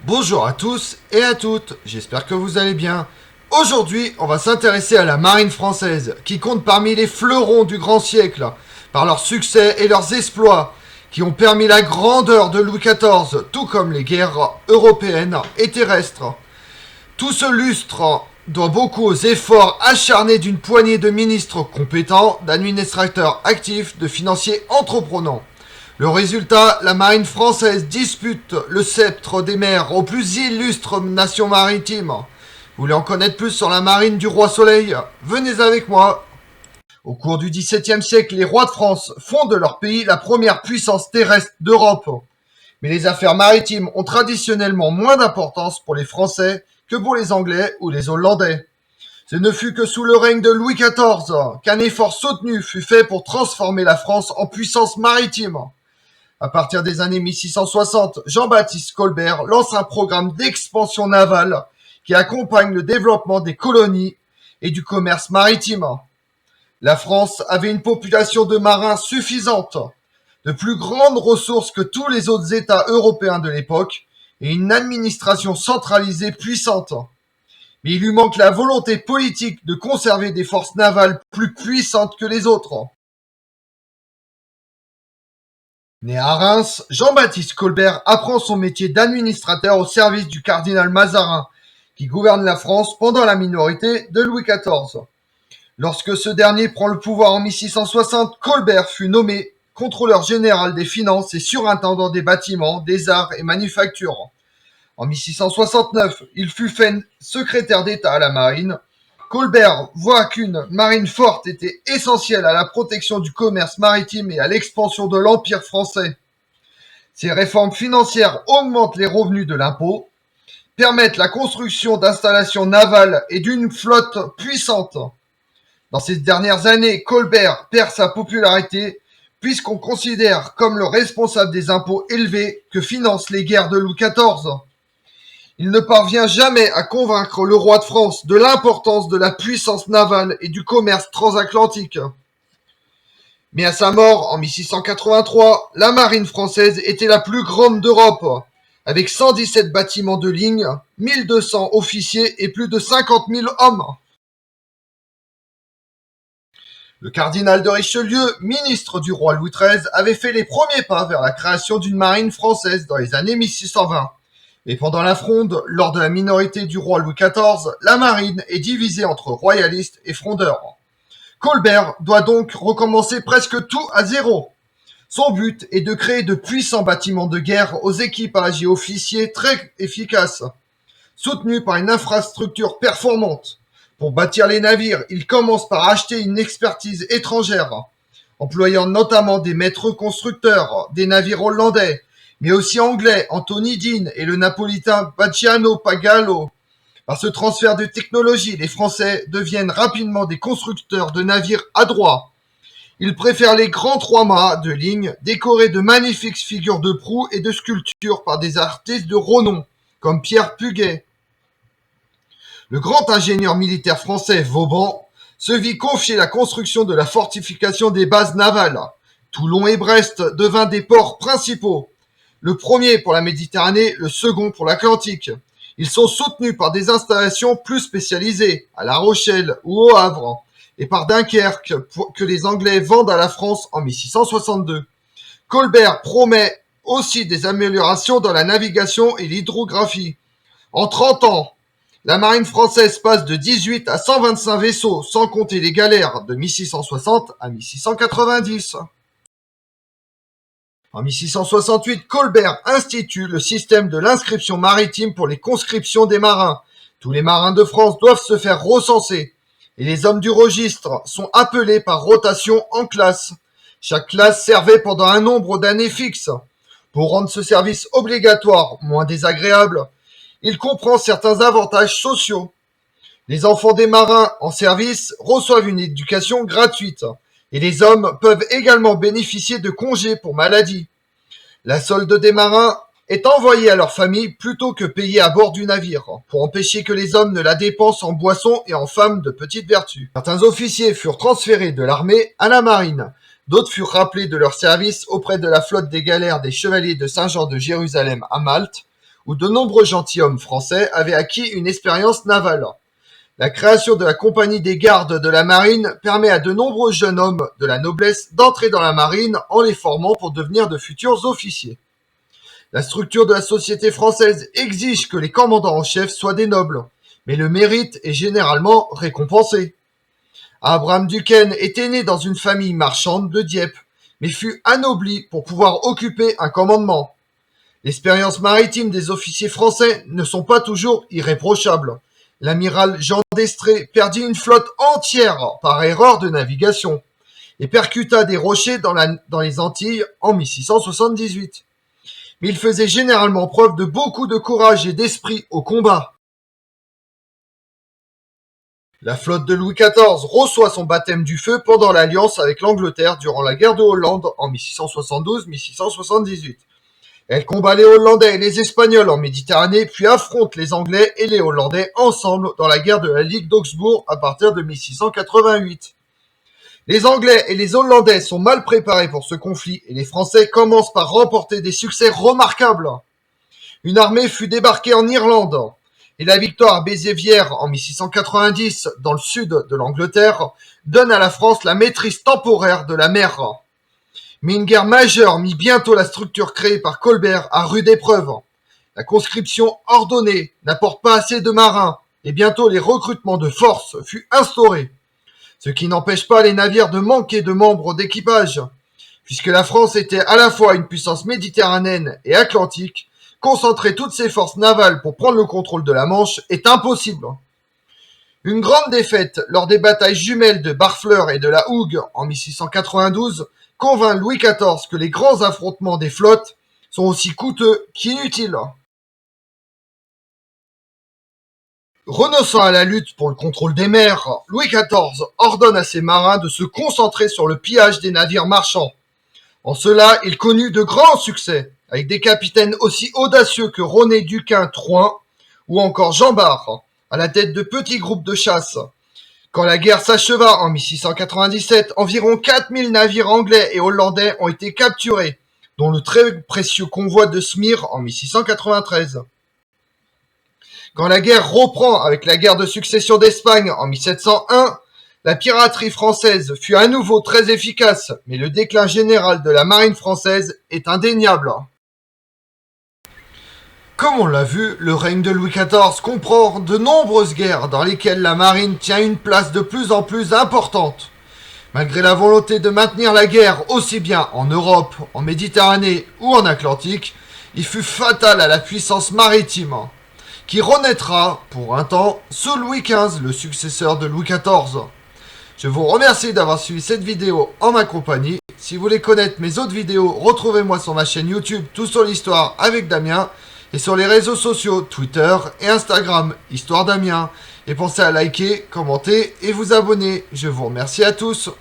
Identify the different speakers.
Speaker 1: Bonjour à tous et à toutes, j'espère que vous allez bien. Aujourd'hui, on va s'intéresser à la marine française, qui compte parmi les fleurons du grand siècle, par leurs succès et leurs exploits, qui ont permis la grandeur de Louis XIV, tout comme les guerres européennes et terrestres. Tout ce lustre doit beaucoup aux efforts acharnés d'une poignée de ministres compétents, d'administrateurs actifs, de financiers entreprenants. Le résultat, la marine française dispute le sceptre des mers aux plus illustres nations maritimes. Vous voulez en connaître plus sur la marine du roi Soleil? Venez avec moi. Au cours du XVIIe siècle, les rois de France font de leur pays la première puissance terrestre d'Europe. Mais les affaires maritimes ont traditionnellement moins d'importance pour les Français que pour les Anglais ou les Hollandais. Ce ne fut que sous le règne de Louis XIV qu'un effort soutenu fut fait pour transformer la France en puissance maritime. À partir des années 1660, Jean-Baptiste Colbert lance un programme d'expansion navale qui accompagne le développement des colonies et du commerce maritime. La France avait une population de marins suffisante, de plus grandes ressources que tous les autres États européens de l'époque et une administration centralisée puissante. Mais il lui manque la volonté politique de conserver des forces navales plus puissantes que les autres. Né à Reims, Jean-Baptiste Colbert apprend son métier d'administrateur au service du cardinal Mazarin, qui gouverne la France pendant la minorité de Louis XIV. Lorsque ce dernier prend le pouvoir en 1660, Colbert fut nommé contrôleur général des finances et surintendant des bâtiments, des arts et manufactures. En 1669, il fut fait secrétaire d'État à la marine. Colbert voit qu'une marine forte était essentielle à la protection du commerce maritime et à l'expansion de l'Empire français. Ces réformes financières augmentent les revenus de l'impôt, permettent la construction d'installations navales et d'une flotte puissante. Dans ces dernières années, Colbert perd sa popularité puisqu'on considère comme le responsable des impôts élevés que financent les guerres de Louis XIV. Il ne parvient jamais à convaincre le roi de France de l'importance de la puissance navale et du commerce transatlantique. Mais à sa mort, en 1683, la marine française était la plus grande d'Europe, avec 117 bâtiments de ligne, 1200 officiers et plus de 50 000 hommes. Le cardinal de Richelieu, ministre du roi Louis XIII, avait fait les premiers pas vers la création d'une marine française dans les années 1620. Mais pendant la Fronde, lors de la minorité du roi Louis XIV, la marine est divisée entre royalistes et frondeurs. Colbert doit donc recommencer presque tout à zéro. Son but est de créer de puissants bâtiments de guerre aux équipages et officiers très efficaces, soutenus par une infrastructure performante. Pour bâtir les navires, il commence par acheter une expertise étrangère, employant notamment des maîtres constructeurs, des navires hollandais, mais aussi anglais, Anthony Dean et le napolitain Baciano Pagallo. Par ce transfert de technologie, les Français deviennent rapidement des constructeurs de navires adroits. Ils préfèrent les grands trois-mâts de ligne, décorés de magnifiques figures de proue et de sculptures par des artistes de renom, comme Pierre Puget. Le grand ingénieur militaire français Vauban se vit confier la construction de la fortification des bases navales. Toulon et Brest devinrent des ports principaux. Le premier pour la Méditerranée, le second pour l'Atlantique. Ils sont soutenus par des installations plus spécialisées, à La Rochelle ou au Havre, et par Dunkerque, que les Anglais vendent à la France en 1662. Colbert promet aussi des améliorations dans la navigation et l'hydrographie. En 30 ans, la marine française passe de 18 à 125 vaisseaux, sans compter les galères de 1660 à 1690. En 1668, Colbert institue le système de l'inscription maritime pour les conscriptions des marins. Tous les marins de France doivent se faire recenser, et les hommes du registre sont appelés par rotation en classe. Chaque classe servait pendant un nombre d'années fixe. Pour rendre ce service obligatoire moins désagréable, il comprend certains avantages sociaux. Les enfants des marins en service reçoivent une éducation gratuite, et les hommes peuvent également bénéficier de congés pour maladie. La solde des marins est envoyée à leur famille plutôt que payée à bord du navire, pour empêcher que les hommes ne la dépensent en boissons et en femmes de petite vertu. Certains officiers furent transférés de l'armée à la marine. D'autres furent rappelés de leur service auprès de la flotte des galères des chevaliers de Saint-Jean de Jérusalem à Malte, où de nombreux gentilshommes français avaient acquis une expérience navale. La création de la compagnie des gardes de la marine permet à de nombreux jeunes hommes de la noblesse d'entrer dans la marine en les formant pour devenir de futurs officiers. La structure de la société française exige que les commandants en chef soient des nobles, mais le mérite est généralement récompensé. Abraham Duquesne était né dans une famille marchande de Dieppe, mais fut anobli pour pouvoir occuper un commandement. L'expérience maritime des officiers français ne sont pas toujours irréprochables. L'amiral Jean d'Estrées perdit une flotte entière par erreur de navigation et percuta des rochers dans les Antilles en 1678. Mais il faisait généralement preuve de beaucoup de courage et d'esprit au combat. La flotte de Louis XIV reçoit son baptême du feu pendant l'alliance avec l'Angleterre durant la guerre de Hollande en 1672-1678. Elle combat les Hollandais et les Espagnols en Méditerranée, puis affronte les Anglais et les Hollandais ensemble dans la guerre de la Ligue d'Augsbourg à partir de 1688. Les Anglais et les Hollandais sont mal préparés pour ce conflit et les Français commencent par remporter des succès remarquables. Une armée fut débarquée en Irlande et la victoire à Bézévières en 1690 dans le sud de l'Angleterre donne à la France la maîtrise temporaire de la mer. Mais une guerre majeure mit bientôt la structure créée par Colbert à rude épreuve. La conscription ordonnée n'apporte pas assez de marins et bientôt les recrutements de force fut instauré. Ce qui n'empêche pas les navires de manquer de membres d'équipage. Puisque la France était à la fois une puissance méditerranéenne et atlantique, concentrer toutes ses forces navales pour prendre le contrôle de la Manche est impossible. Une grande défaite lors des batailles jumelles de Barfleur et de la Hougue en 1692 convainc Louis XIV que les grands affrontements des flottes sont aussi coûteux qu'inutiles. Renonçant à la lutte pour le contrôle des mers, Louis XIV ordonne à ses marins de se concentrer sur le pillage des navires marchands. En cela, il connut de grands succès, avec des capitaines aussi audacieux que René Duquin-Trouin ou encore Jean Bart, à la tête de petits groupes de chasse. Quand la guerre s'acheva en 1697, environ 4000 navires anglais et hollandais ont été capturés, dont le très précieux convoi de Smyr en 1693. Quand la guerre reprend avec la guerre de succession d'Espagne en 1701, la piraterie française fut à nouveau très efficace, mais le déclin général de la marine française est indéniable. Comme on l'a vu, le règne de Louis XIV comprend de nombreuses guerres dans lesquelles la marine tient une place de plus en plus importante. Malgré la volonté de maintenir la guerre aussi bien en Europe, en Méditerranée ou en Atlantique, il fut fatal à la puissance maritime, qui renaîtra pour un temps sous Louis XV, le successeur de Louis XIV. Je vous remercie d'avoir suivi cette vidéo en ma compagnie. Si vous voulez connaître mes autres vidéos, retrouvez-moi sur ma chaîne YouTube Tout sur l'Histoire avec Damien et sur les réseaux sociaux Twitter et Instagram Histoire Damien. Et pensez à liker, commenter et vous abonner. Je vous remercie à tous.